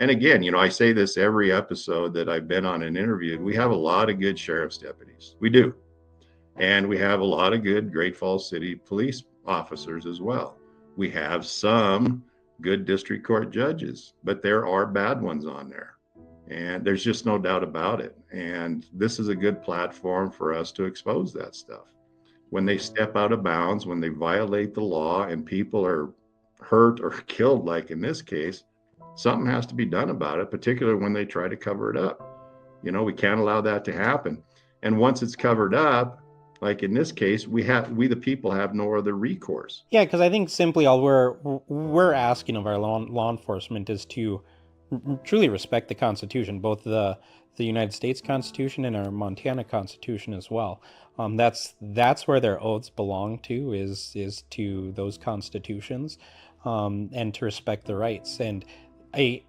And again, I say this every episode that I've been on and interviewed. We have a lot of good sheriff's deputies. We do. And we have a lot of good Great Falls City police officers as well. We have some good district court judges, but there are bad ones on there. And there's just no doubt about it. And this is a good platform for us to expose that stuff. When they step out of bounds, when they violate the law and people are hurt or killed, like in this case, something has to be done about it, particularly when they try to cover it up. We can't allow that to happen. And once it's covered up, like in this case, we the people have no other recourse. Yeah, because I think simply all we're asking of our law enforcement is to truly respect the Constitution, both the United States Constitution and our Montana Constitution as well. That's where their oaths belong to, is to those constitutions, and to respect the rights. And I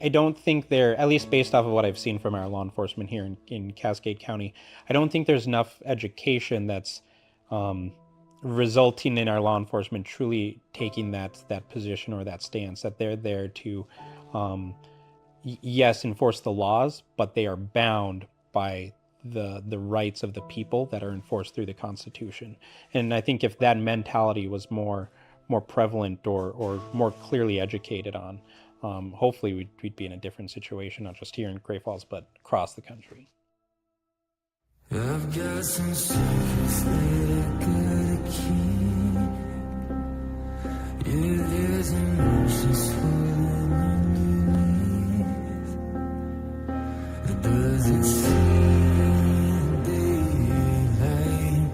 don't think at least based off of what I've seen from our law enforcement here in Cascade County, I don't think there's enough education that's resulting in our law enforcement truly taking that position or that stance, that they're there to, yes, enforce the laws, but they are bound by the rights of the people that are enforced through the Constitution. And I think if that mentality was more prevalent or more clearly educated on, hopefully we'd be in a different situation, not just here in Great Falls, but across the country. I've got some secrets that I gotta keep. Yeah, there's emotions swirling underneath. Does it seem daylight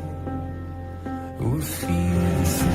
or feel the same?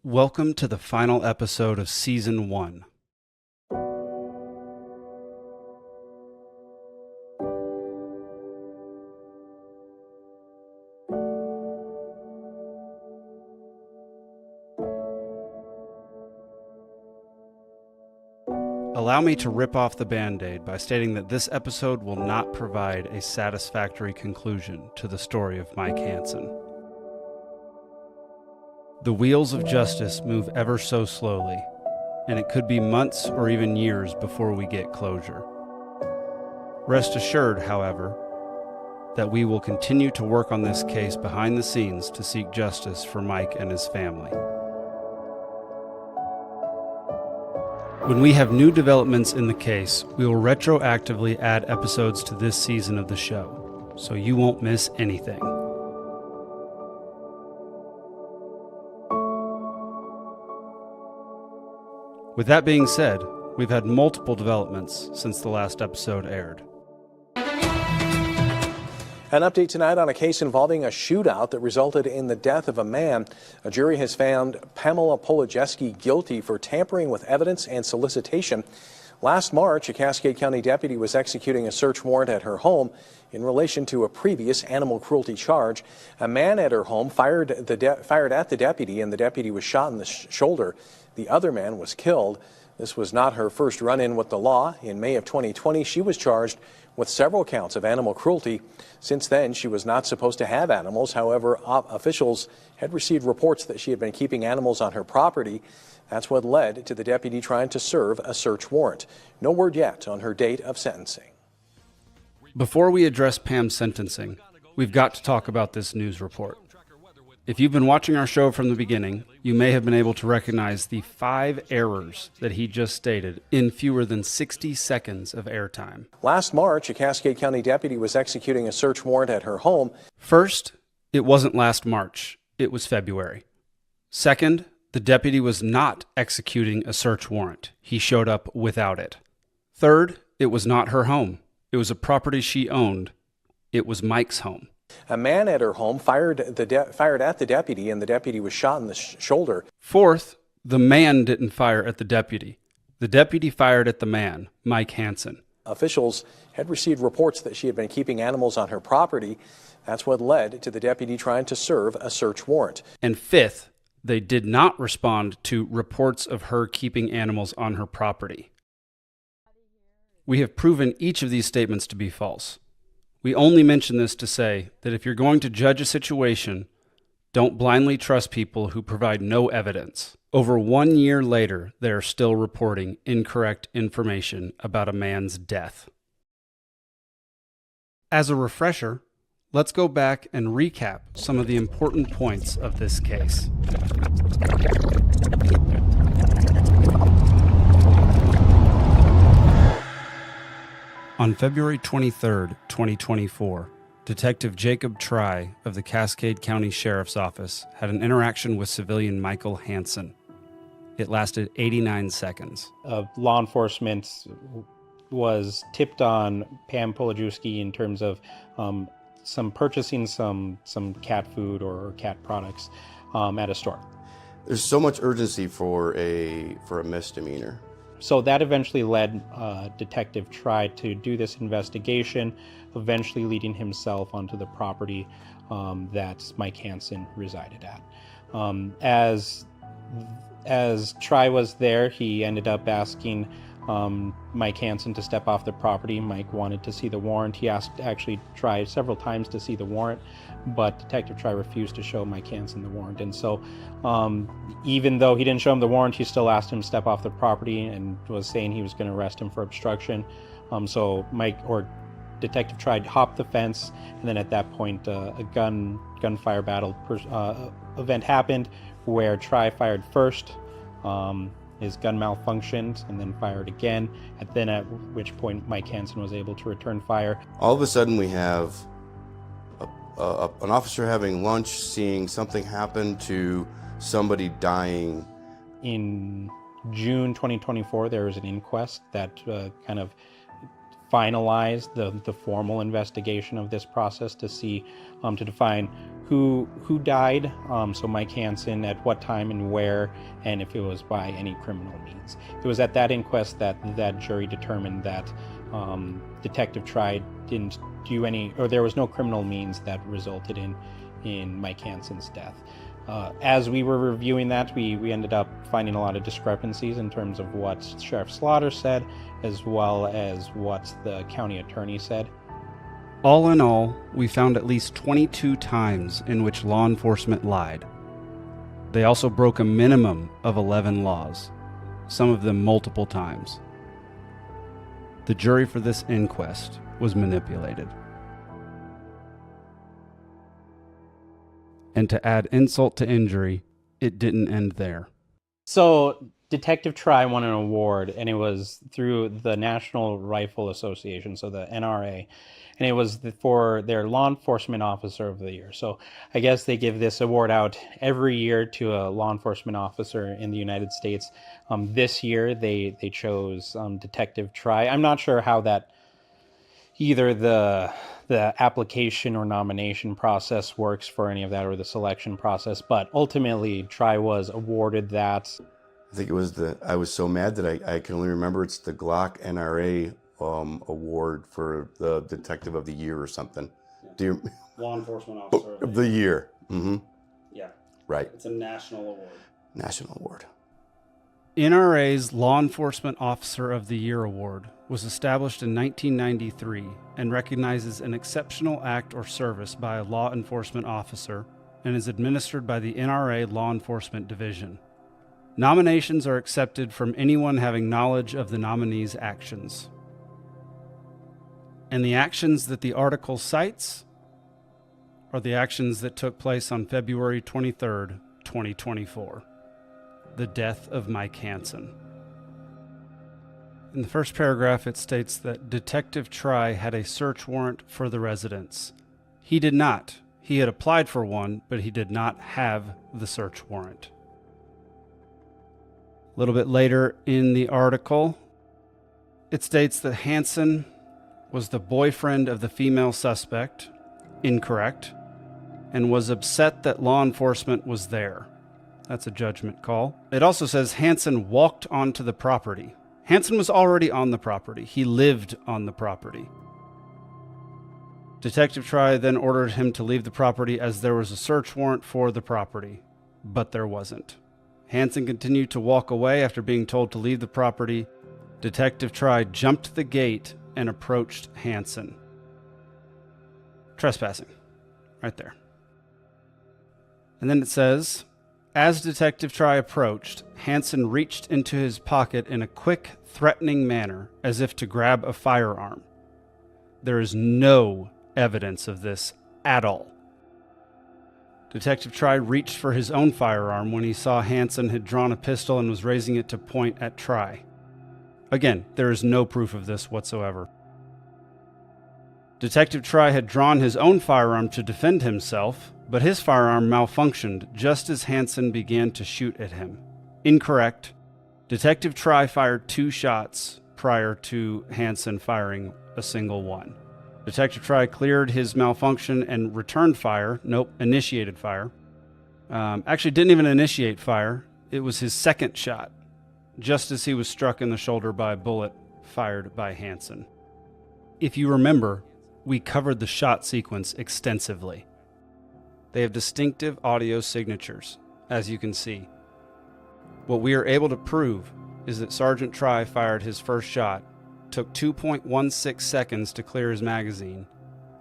Welcome to the final episode of Season 1. Allow me to rip off the Band-Aid by stating that this episode will not provide a satisfactory conclusion to the story of Mike Hanson. The wheels of justice move ever so slowly, and it could be months or even years before we get closure. Rest assured, however, that we will continue to work on this case behind the scenes to seek justice for Mike and his family. When we have new developments in the case, we will retroactively add episodes to this season of the show, so you won't miss anything. With that being said, we've had multiple developments since the last episode aired. An update tonight on a case involving a shootout that resulted in the death of a man. A jury has found Pamela Polajeski guilty for tampering with evidence and solicitation. Last March, a Cascade County deputy was executing a search warrant at her home in relation to a previous animal cruelty charge. A man at her home fired at the deputy, and the deputy was shot in the shoulder. The other man was killed. This was not her first run-in with the law. In May of 2020, she was charged with several counts of animal cruelty. Since then, she was not supposed to have animals. However, officials had received reports that she had been keeping animals on her property. That's what led to the deputy trying to serve a search warrant. No word yet on her date of sentencing. Before we address Pam's sentencing, we've got to talk about this news report. If you've been watching our show from the beginning, you may have been able to recognize the 5 errors that he just stated in fewer than 60 seconds of airtime. Last March, a Cascade County deputy was executing a search warrant at her home. First, it wasn't last March, it was February. Second, the deputy was not executing a search warrant. He showed up without it. Third, it was not her home. It was a property she owned. It was Mike's home. A man at her home fired at the deputy, and the deputy was shot in the shoulder. Fourth, the man didn't fire at the deputy. The deputy fired at the man, Mike Hanson. Officials had received reports that she had been keeping animals on her property. That's what led to the deputy trying to serve a search warrant. And fifth, they did not respond to reports of her keeping animals on her property. We have proven each of these statements to be false. We only mention this to say that if you're going to judge a situation, don't blindly trust people who provide no evidence. Over 1 year later, they are still reporting incorrect information about a man's death. As a refresher, let's go back and recap some of the important points of this case. On February 23, 2024, Detective Jacob Try of the Cascade County Sheriff's Office had an interaction with civilian Michael Hanson. It lasted 89 seconds. Law enforcement was tipped on Pam Polajewski in terms of purchasing some cat food or cat products at a store. There's so much urgency for a misdemeanor. So that eventually led Detective Try to do this investigation, eventually leading himself onto the property that Mike Hansen resided at. As Try was there, he ended up asking Mike Hansen to step off the property. Mike wanted to see the warrant. He actually tried several times to see the warrant, but Detective Try refused to show Mike Hansen the warrant. And so even though he didn't show him the warrant, he still asked him to step off the property and was saying he was going to arrest him for obstruction. So Detective Try hopped the fence, and then at that point a gunfire battle event happened where Try fired first. His gun malfunctioned and then fired again, and then at which point Mike Hansen was able to return fire. All of a sudden we have an officer having lunch, seeing something happen to somebody dying. In June 2024, there was an inquest that kind of finalized the formal investigation of this process to see, to define who died, so Mike Hansen, at what time and where, and if it was by any criminal means. It was at that inquest that jury determined that Detective Try didn't do any, or there was no criminal means that resulted in Mike Hansen's death. As we were reviewing that, we ended up finding a lot of discrepancies in terms of what Sheriff Slaughter said, as well as what the county attorney said. All in all, we found at least 22 times in which law enforcement lied. They also broke a minimum of 11 laws, some of them multiple times. The jury for this inquest was manipulated. And to add insult to injury, it didn't end there. So Detective Try won an award, and it was through the National Rifle Association, so the NRA, and it was for their Law Enforcement Officer of the Year. So I guess they give this award out every year to a law enforcement officer in the United States. This year they chose Detective Try. I'm not sure how that, either the application or nomination process works for any of that, or the selection process, but ultimately Try was awarded that. I think it was I was so mad that I can only remember it's the Glock NRA award for the Detective of the Year or something. Law Enforcement Officer of the Year. Mm-hmm. Yeah. Right. It's a national award. National award. NRA's Law Enforcement Officer of the Year Award was established in 1993 and recognizes an exceptional act or service by a law enforcement officer and is administered by the NRA Law Enforcement Division. Nominations are accepted from anyone having knowledge of the nominee's actions. And the actions that the article cites are the actions that took place on February 23rd, 2024. The death of Mike Hanson. In the first paragraph, it states that Detective Try had a search warrant for the residence. He did not. He had applied for one, but he did not have the search warrant. A little bit later in the article, it states that Hansen was the boyfriend of the female suspect, incorrect, and was upset that law enforcement was there. That's a judgment call. It also says Hansen walked onto the property. Hansen was already on the property. He lived on the property. Detective Try then ordered him to leave the property as there was a search warrant for the property, but there wasn't. Hansen continued to walk away after being told to leave the property. Detective Try jumped the gate and approached Hansen. Trespassing. Right there. And then it says, as Detective Try approached, Hansen reached into his pocket in a quick, threatening manner, as if to grab a firearm. There is no evidence of this at all. Detective Try reached for his own firearm when he saw Hansen had drawn a pistol and was raising it to point at Try. Again, there is no proof of this whatsoever. Detective Try had drawn his own firearm to defend himself, but his firearm malfunctioned just as Hansen began to shoot at him. Incorrect. Detective Try fired 2 shots prior to Hansen firing a single one. Detective Try cleared his malfunction and returned fire. Nope, initiated fire. Actually didn't even initiate fire. It was his second shot, just as he was struck in the shoulder by a bullet fired by Hansen. If you remember, we covered the shot sequence extensively. They have distinctive audio signatures, as you can see. What we are able to prove is that Sergeant Try fired his first shot, took 2.16 seconds to clear his magazine,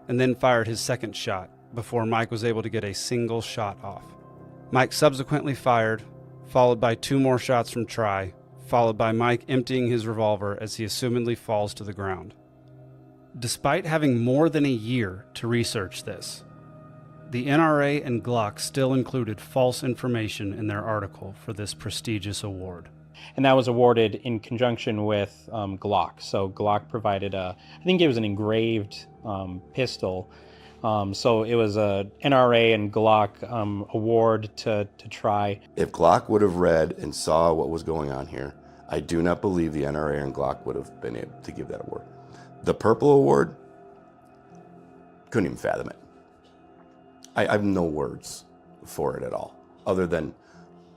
and then fired his second shot before Mike was able to get a single shot off. Mike subsequently fired, followed by 2 more shots from Try, followed by Mike emptying his revolver as he assumedly falls to the ground. Despite having more than a year to research this, the NRA and Glock still included false information in their article for this prestigious award. And that was awarded in conjunction with Glock. So Glock provided I think it was an engraved pistol. So it was a NRA and Glock award to Try. If Glock would have read and saw what was going on here, I do not believe the NRA and Glock would have been able to give that award. The Purple Award, couldn't even fathom it. I have no words for it at all, other than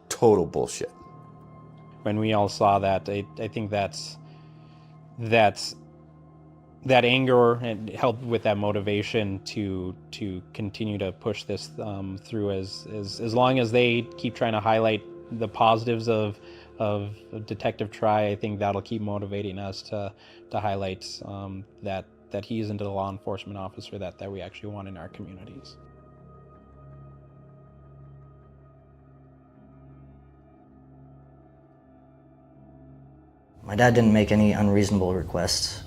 total bullshit. When we all saw that, I think that anger and helped with that motivation to continue to push this through as long as they keep trying to highlight the positives of Detective Try. I think that'll keep motivating us to highlight that he isn't the law enforcement officer that we actually want in our communities. My dad didn't make any unreasonable requests.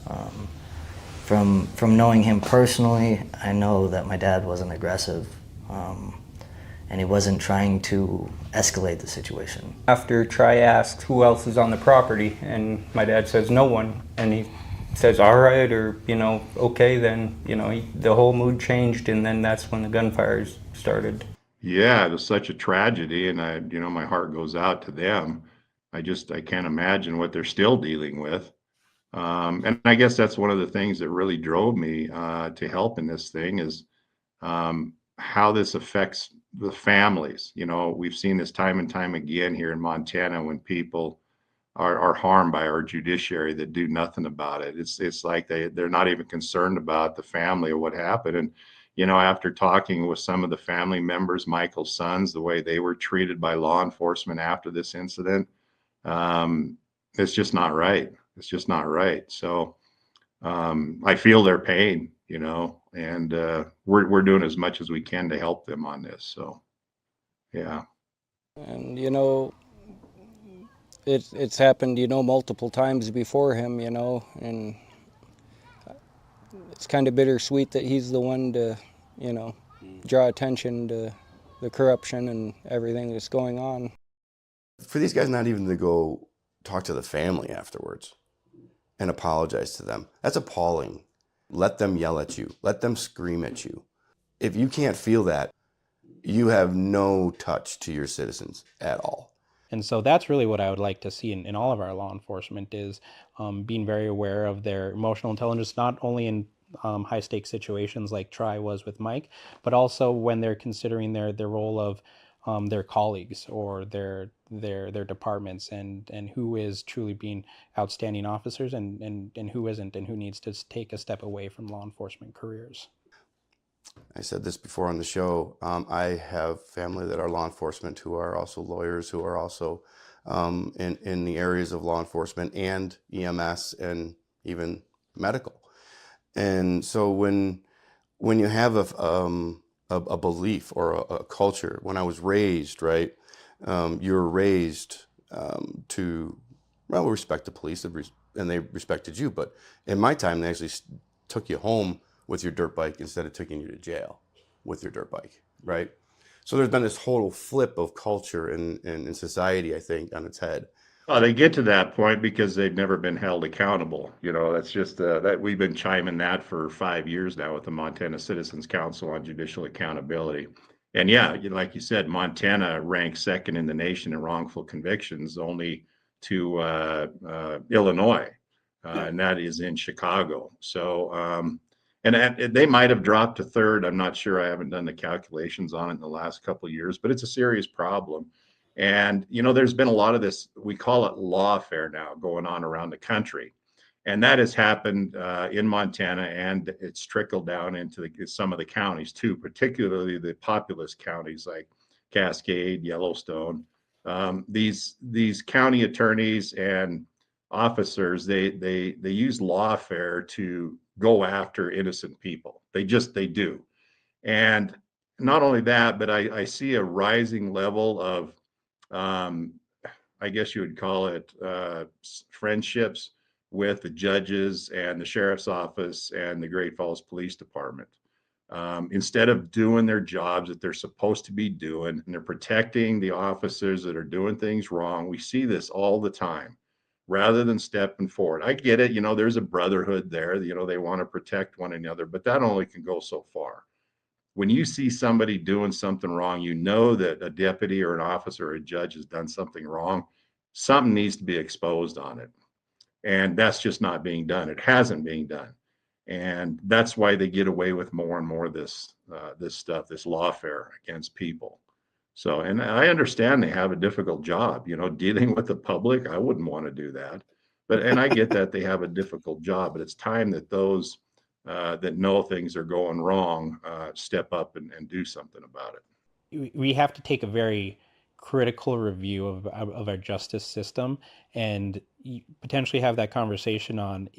From knowing him personally, I know that my dad wasn't aggressive, and he wasn't trying to escalate the situation. After Try asked who else is on the property, and my dad says no one, and he says all right, or okay, then the whole mood changed, and then that's when the gunfires started. Yeah, it was such a tragedy, and my heart goes out to them. I can't imagine what they're still dealing with. And I guess that's one of the things that really drove me to help in this thing is how this affects the families. We've seen this time and time again here in Montana when people are harmed by our judiciary that do nothing about it. It's like they're not even concerned about the family or what happened. And after talking with some of the family members, Michael's sons, the way they were treated by law enforcement after this incident, it's just not right. It's just not right. So I feel their pain, and we're doing as much as we can to help them on this. So, yeah. And it's happened, multiple times before him, and it's kind of bittersweet that he's the one to, draw attention to the corruption and everything that's going on. For these guys not even to go talk to the family afterwards and apologize to them, that's appalling. Let them yell at you. Let them scream at you. If you can't feel that, you have no touch to your citizens at all. And so that's really what I would like to see in all of our law enforcement is being very aware of their emotional intelligence, not only in high stakes situations like Tri was with Mike, but also when they're considering their role of their colleagues or their departments, and who is truly being outstanding officers and who isn't, and who needs to take a step away from law enforcement careers. I said this before on the show. I have family that are law enforcement who are also lawyers, who are also in the areas of law enforcement and EMS and even medical. And so when you have a belief or a culture, when I was raised, right, you were raised to, well, respect the police, and they respected you. But in my time, they actually took you home with your dirt bike instead of taking you to jail with your dirt bike, right? So there's been this total flip of culture in society, I think, on its head. Well, they get to that point because they've never been held accountable. You know, that's just that we've been chiming that for 5 years now with the Montana Citizens Council on Judicial Accountability. And yeah, like you said, Montana ranks second in the nation in wrongful convictions, only to Illinois, and that is in Chicago. So, and they might have dropped to third. I'm not sure. I haven't done the calculations on it in the last couple of years, but it's a serious problem. And, you know, there's been a lot of this, we call it lawfare now, going on around the country. And that has happened in Montana, and it's trickled down into some of the counties too, particularly the populous counties like Cascade, Yellowstone. These county attorneys and officers, they use lawfare to go after innocent people. They do. And not only that, but I see a rising level of, I guess you would call it friendships with the judges and the sheriff's office and the Great Falls Police Department. Instead of doing their jobs that they're supposed to be doing, and they're protecting the officers that are doing things wrong. We see this all the time. Rather than stepping forward, I get it. You know, there's a brotherhood there. You know, they want to protect one another, but that only can go so far. When you see somebody doing something wrong, you know that a deputy or an officer or a judge has done something wrong. Something needs to be exposed on it. And that's just not being done. It hasn't been done. And that's why they get away with more and more of this stuff, this lawfare against people. So, and I understand they have a difficult job, you know, dealing with the public. I wouldn't want to do that. And I get that they have a difficult job, but it's time that those that know things are going wrong step up and do something about it. We have to take a very critical review of our justice system and potentially have that conversation on,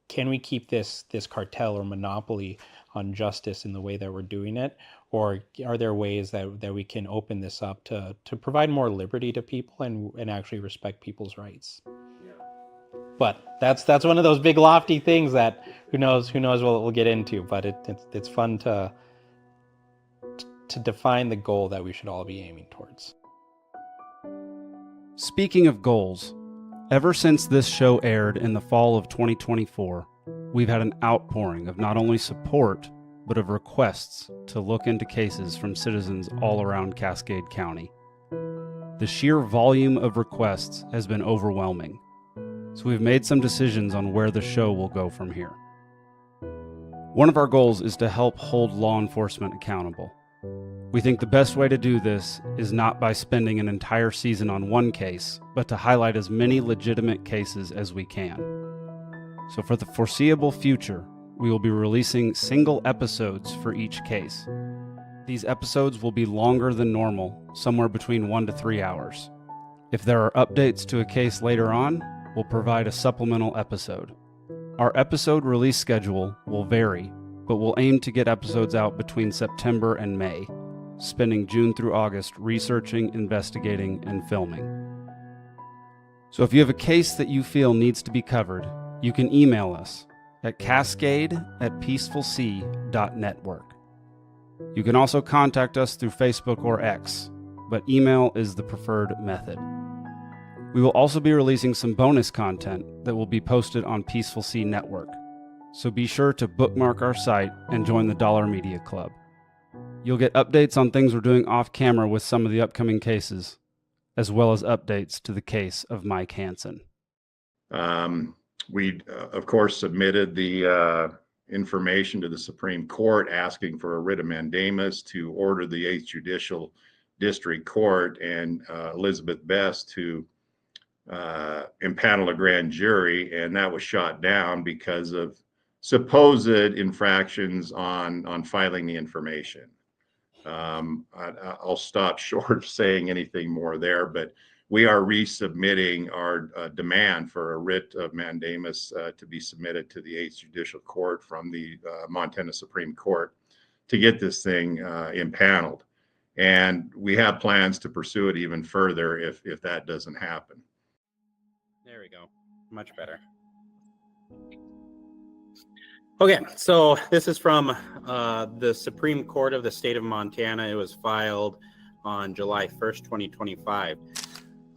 can we keep this cartel or monopoly on justice in the way that we're doing it? Or are there ways that we can open this up to provide more liberty to people and actually respect people's rights? Yeah. But that's one of those big lofty things that who knows what we'll get into. But it's fun to define the goal that we should all be aiming towards. Speaking of goals, ever since this show aired in the fall of 2024, we've had an outpouring of not only support, but of requests to look into cases from citizens all around Cascade County. The sheer volume of requests has been overwhelming, so we've made some decisions on where the show will go from here. One of our goals is to help hold law enforcement accountable. We think the best way to do this is not by spending an entire season on one case, but to highlight as many legitimate cases as we can. So for the foreseeable future, we will be releasing single episodes for each case. These episodes will be longer than normal, somewhere between 1 to 3 hours. If there are updates to a case later on, we'll provide a supplemental episode. Our episode release schedule will vary, but we'll aim to get episodes out between September and May, spending June through August researching, investigating, and filming. So if you have a case that you feel needs to be covered, you can email us at cascade@peacefulsea.network. You can also contact us through Facebook or X, but email is the preferred method. We will also be releasing some bonus content that will be posted on Peaceful Sea Network, so be sure to bookmark our site and join the Dollar Media Club. You'll get updates on things we're doing off camera with some of the upcoming cases, as well as updates to the case of Mike Hanson. We, of course, submitted the information to the Supreme Court asking for a writ of mandamus to order the 8th Judicial District Court and Elizabeth Best to impanel a grand jury, and that was shot down because of supposed infractions on filing the information. I'll stop short of saying anything more there, but we are resubmitting our demand for a writ of mandamus to be submitted to the 8th Judicial Court from the Montana Supreme Court to get this thing impaneled. And we have plans to pursue it even further if that doesn't happen. There we go. Much better. Okay, so this is from the Supreme Court of the state of Montana. It was filed on July 1st, 2025.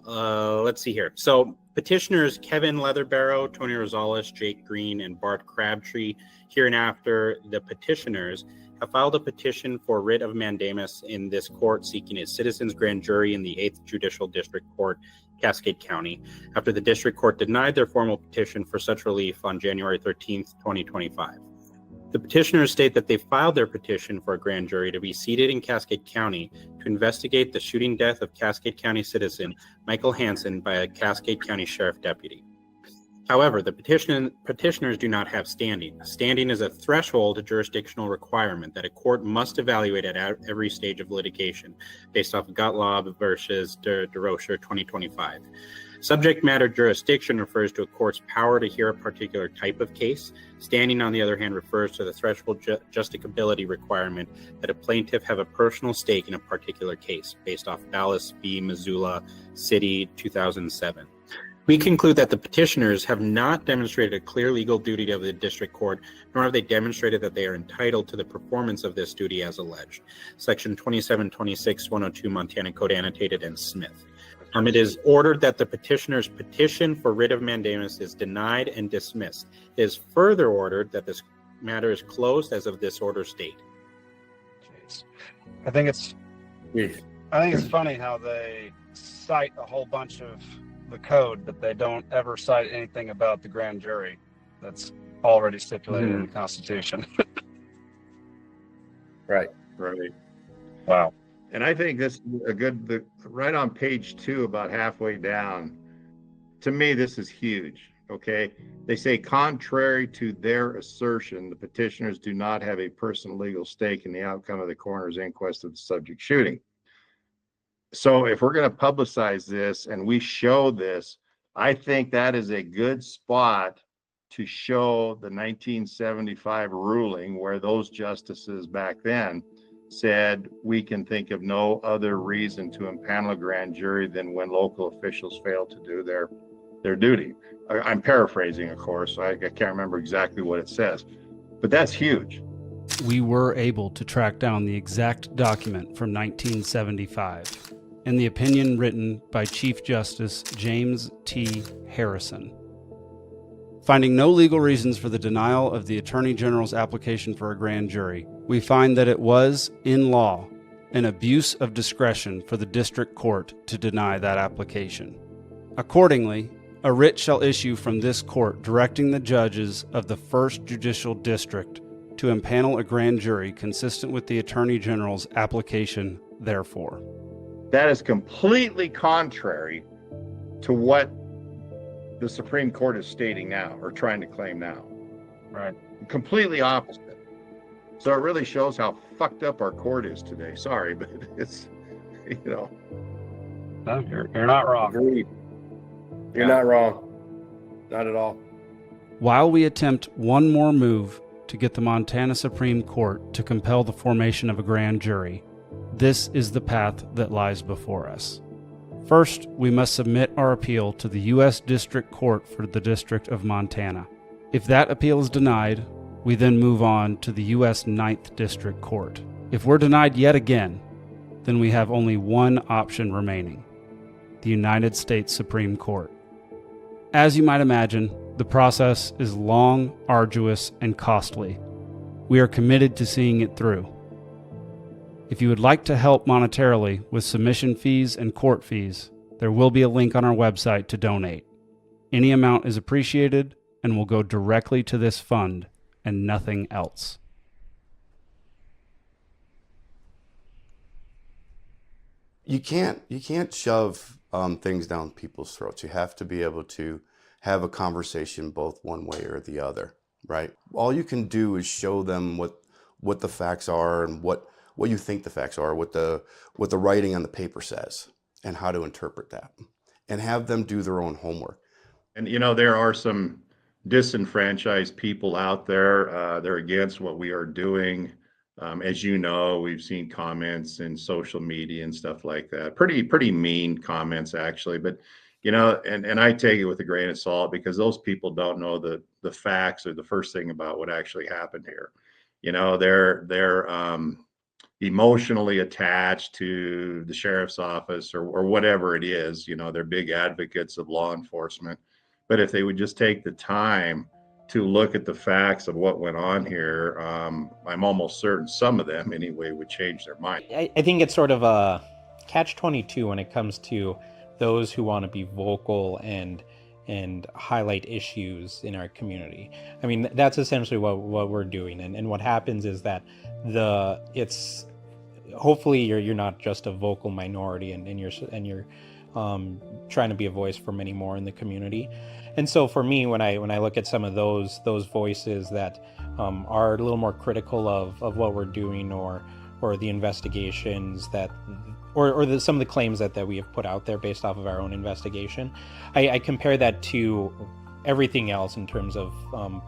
Let's see here. So petitioners Kevin Leatherbarrow, Tony Rosales, Jake Green, and Bart Crabtree, hereinafter the petitioners, have filed a petition for writ of mandamus in this court seeking a citizens grand jury in the 8th Judicial District Court, Cascade County, after the district court denied their formal petition for such relief on January 13th, 2025. The petitioners state that they filed their petition for a grand jury to be seated in Cascade County to investigate the shooting death of Cascade County citizen Michael Hanson by a Cascade County Sheriff deputy. However, the petitioners do not have standing. Standing is a threshold jurisdictional requirement that a court must evaluate at every stage of litigation, based off of Gottlob versus DeRocher 2025. Subject matter jurisdiction refers to a court's power to hear a particular type of case. Standing, on the other hand, refers to the threshold justicability requirement that a plaintiff have a personal stake in a particular case, based off Dallas v. Missoula City 2007. We conclude that the petitioners have not demonstrated a clear legal duty of the district court, nor have they demonstrated that they are entitled to the performance of this duty as alleged. Section 2726-102 Montana Code Annotated and Smith. It is ordered that the petitioner's petition for writ of mandamus is denied and dismissed. It is further ordered that this matter is closed as of this order's date. Jeez. I think it's funny how they cite a whole bunch of the code, but they don't ever cite anything about the grand jury that's already stipulated in the Constitution. Right. Wow. And I think this is right on page 2, about halfway down. To me, this is huge. Okay. They say, contrary to their assertion, the petitioners do not have a personal legal stake in the outcome of the coroner's inquest of the subject shooting. So if we're going to publicize this and we show this, I think that is a good spot to show the 1975 ruling where those justices back then said we can think of no other reason to impanel a grand jury than when local officials fail to do their duty. I'm paraphrasing, of course. I can't remember exactly what it says, but that's huge. We were able to track down the exact document from 1975 and the opinion written by Chief Justice James T. Harrison. Finding no legal reasons for the denial of the Attorney General's application for a grand jury, we find that it was, in law, an abuse of discretion for the district court to deny that application. Accordingly, a writ shall issue from this court directing the judges of the 1st Judicial District to impanel a grand jury consistent with the Attorney General's application therefore. That is completely contrary to what the Supreme Court is stating now, or trying to claim now. Right. Completely opposite. So it really shows how fucked up our court is today. Sorry, but it's, No, you're not wrong. Agreed. You're not wrong. Not at all. While we attempt one more move to get the Montana Supreme Court to compel the formation of a grand jury, this is the path that lies before us. First, we must submit our appeal to the U.S. District Court for the District of Montana. If that appeal is denied, we then move on to the U.S. 9th District Court. If we're denied yet again, then we have only one option remaining: the United States Supreme Court. As you might imagine, the process is long, arduous, and costly. We are committed to seeing it through. If you would like to help monetarily with submission fees and court fees, there will be a link on our website to donate. Any amount is appreciated and will go directly to this fund and nothing else. You can't shove things down people's throats. You have to be able to have a conversation both one way or the other, right? All you can do is show them what the facts are and what you think the facts are, what the writing on the paper says, and how to interpret that, and have them do their own homework. And there are some disenfranchised people out there. They're against what we are doing. As you know, we've seen comments in social media and stuff like that. Pretty mean comments, actually. But and I take it with a grain of salt, because those people don't know the facts or the first thing about what actually happened here. They're emotionally attached to the sheriff's office or whatever it is. They're big advocates of law enforcement. But if they would just take the time to look at the facts of what went on here, I'm almost certain some of them anyway would change their mind. I think it's sort of a catch-22 when it comes to those who want to be vocal and highlight issues in our community. I mean, that's essentially what we're doing. And what happens is that it's hopefully you're not just a vocal minority, and you're trying to be a voice for many more in the community. And so for me, when I look at some of those voices that are a little more critical of what we're doing, or the investigations that, or some of the claims that we have put out there based off of our own investigation, I compare that to everything else in terms of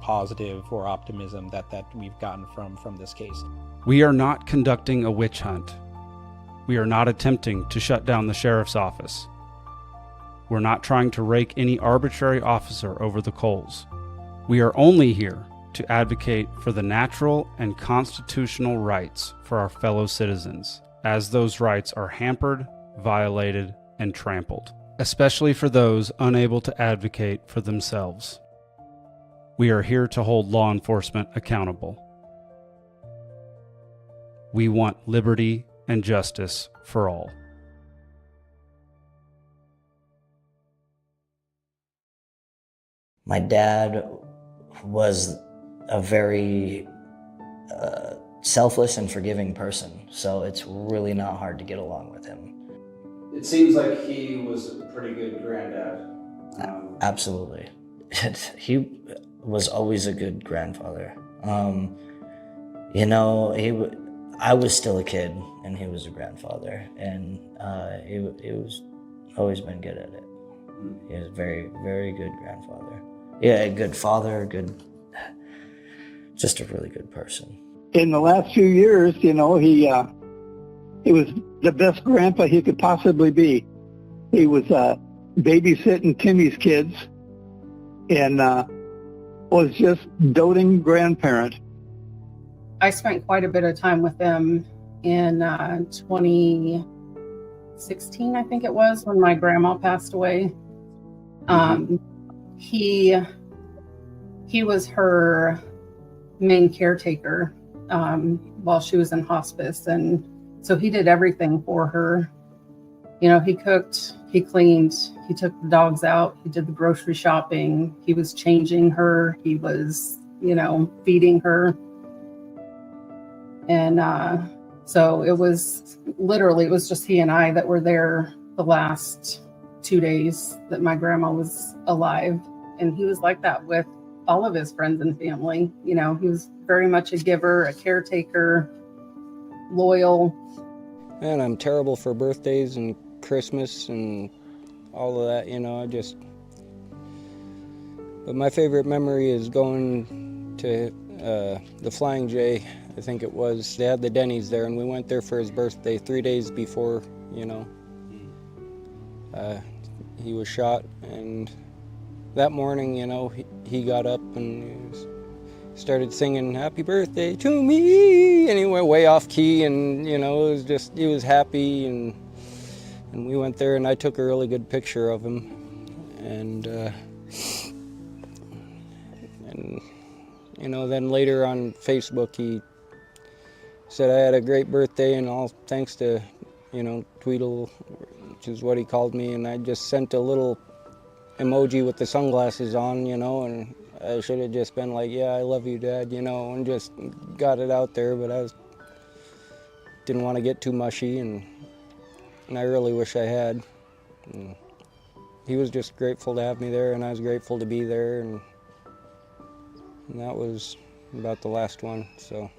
positive or optimism that we've gotten from this case. We are not conducting a witch hunt. We are not attempting to shut down the sheriff's office. We're not trying to rake any arbitrary officer over the coals. We are only here to advocate for the natural and constitutional rights for our fellow citizens, as those rights are hampered, violated, and trampled, especially for those unable to advocate for themselves. We are here to hold law enforcement accountable. We want liberty and justice for all. My dad was a very selfless and forgiving person, so it's really not hard to get along with him. It seems like he was a pretty good granddad. Absolutely. He was always a good grandfather. I was still a kid, and he was a grandfather, and he was always been good at it. He was a very, very good grandfather. Yeah, a good father, just a really good person. In the last few years, he was the best grandpa he could possibly be. He was babysitting Timmy's kids and was just doting grandparent. I spent quite a bit of time with them in 2016, I think it was, when my grandma passed away. He was her main caretaker while she was in hospice, and so he did everything for her. He cooked, he cleaned, he took the dogs out, he did the grocery shopping, he was changing her, he was, feeding her. And so it was just he and I that were there the last 2 days that my grandma was alive. And he was like that with all of his friends and family. He was very much a giver, a caretaker, loyal. Man, I'm terrible for birthdays and Christmas and all of that, But my favorite memory is going to the Flying J, I think it was. They had the Denny's there, and we went there for his birthday 3 days before, he was shot. And that morning, he got up and he was started singing "Happy Birthday to me," and he went way off key, and you know, it was just, he was happy, and we went there, and I took a really good picture of him, and you know, then later on Facebook he said I had a great birthday, and all thanks to, you know, Tweedle, which is what he called me, and I just sent a little emoji with the sunglasses on, you know, and I should have just been like, yeah, I love you, Dad, you know, and just got it out there, but didn't want to get too mushy, and I really wish I had. And he was just grateful to have me there, and I was grateful to be there, and that was about the last one, so.